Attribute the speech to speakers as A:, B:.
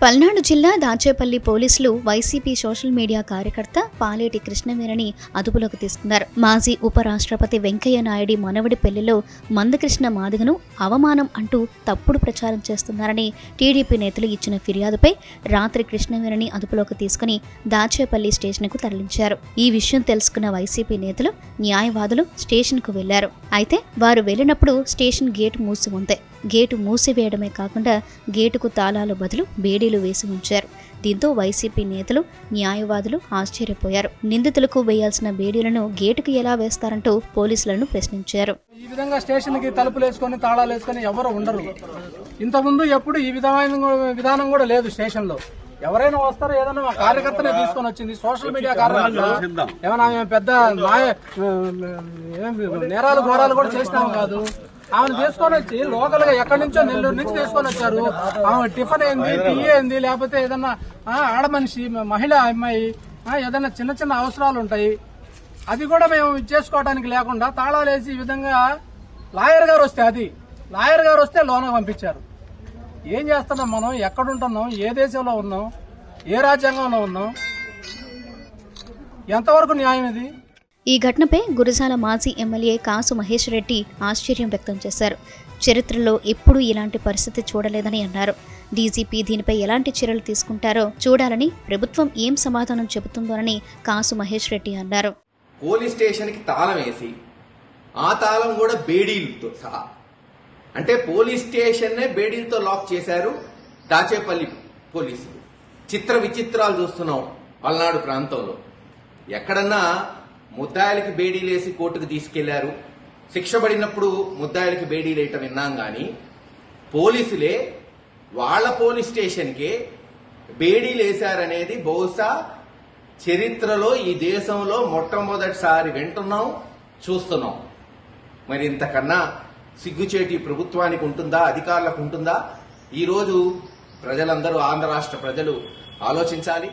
A: పల్నాడు జిల్లా దాచేపల్లి పోలీసులు YCP social media కార్యకర్త పాలేటి కృష్ణవేణిని అదుపులోకి తీసుకున్నారు. మాజీ ఉపరాష్ట్రపతి వెంకయ్య నాయుడి మనవడి పెళ్లిలో మందకృష్ణ మాదిగను అవమానం అంటూ తప్పుడు ప్రచారం చేస్తున్నారని టీడీపీ నేతలు ఇచ్చిన ఫిర్యాదుపై రాత్రి కృష్ణవేణిని అదుపులోకి తీసుకుని దాచేపల్లి స్టేషన్కు తరలించారు. ఈ విషయం తెలుసుకున్న వైసీపీ నేతలు, న్యాయవాదులు స్టేషన్కు వెళ్లారు. అయితే వారు వెళ్లినప్పుడు స్టేషన్ గేటు మూసి ఉంది. గేటు మూసివేయడమే కాకుండా గేటుకు తాళాలు బదులు బేడీలు వేసి ఉంచారు. దీంతో వైసీపీ నేతలు, న్యాయవాదులు ఆశ్చర్యపోయారు. నిందితులకు వేయాల్సిన బేడీలను గేటుకు ఎలా వేస్తారంటూ పోలీసులను ప్రశ్నించారు.
B: ఈ విధంగా స్టేషన్ కి తలుపులు వేసుకుని తాళాలు వేసుకుని ఎవరు ఉండరు. ఇంతకుముందు ఎప్పుడు ఈ విధానం కూడా లేదు. స్టేషన్ లో ఎవరైనా వస్తారో ఏదైనా మా కార్యకర్తనే తీసుకొని వచ్చింది. సోషల్ మీడియా కారణంగా ఏమైనా పెద్ద నేరాలు ఘోరాలు కూడా చేసినాం కాదు. ఆమెను తీసుకొని వచ్చి లోకల్ గా ఎక్కడి నుంచో నెల్లూరు నుంచి తీసుకొని వచ్చారు. ఆమె టిఫిన్ ఏంది, టీ ఏంది, లేకపోతే ఏదన్నా ఆడ మనిషి, మహిళ అమ్మాయి ఏదైనా చిన్న చిన్న అవసరాలు ఉంటాయి. అది కూడా మేము చేసుకోవడానికి లేకుండా తాళాలు వేసి ఈ విధంగా లాయర్ గారు వస్తే లోన పంపించారు. ఏం చేస్తున్నాం మనం? ఎక్కడుంటున్నాం? ఏ దేశంలో ఉన్నాం? ఏ రాజ్యాంగంలో ఉన్నాం? ఎంతవరకు న్యాయం ఇది?
A: ఈ ఘటనపై గురజాల మాజీ ఎమ్మెల్యే కాసు మహేష్ రెడ్డి ఆశ్చర్యం వ్యక్తం చేశారు. చరిత్రలో ఎప్పుడూ ఇలాంటి పరిస్థితి చూడలేదని అన్నారు. డీజీపీ దీనిపై ఎలాంటి చర్యలు తీసుకుంటారో చూడాలని, ప్రభుత్వం ఏం సమాధానం చెబుతుందోనని కాసు మహేష్ రెడ్డి అన్నారు.
C: పోలీస్ స్టేషన్ కి తాళం వేసి ఆ తాళం కూడా బేడీలతో సహా, అంటే పోలీస్ స్టేషన్ నే బేడీలతో లాక్ చేశారు దాచేపల్లి పోలీసులు. చిత్ర విచిత్రాలు చూస్తున్నాం పల్నాడు ప్రాంతంలో. ఎక్కడన్నా ముద్దాయిలకి బేడీలేసి కోర్టుకు తీసుకెళ్లారు, శిక్ష పడినప్పుడు ముద్దాయిలకి బేడీలు వేయటం విన్నాం. గాని పోలీసులే వాళ్ల పోలీస్ స్టేషన్కే బేడీలు వేశారనేది బహుశా చరిత్రలో ఈ దేశంలో మొట్టమొదటిసారి వింటున్నాం, చూస్తున్నాం. మరి ఇంతకన్నా సిగ్గుచేటి ప్రభుత్వానికి ఉంటుందా, అధికారులకు ఉంటుందా? ఈరోజు ప్రజలందరూ, ఆంధ్ర రాష్ట్ర ప్రజలు ఆలోచించాలి.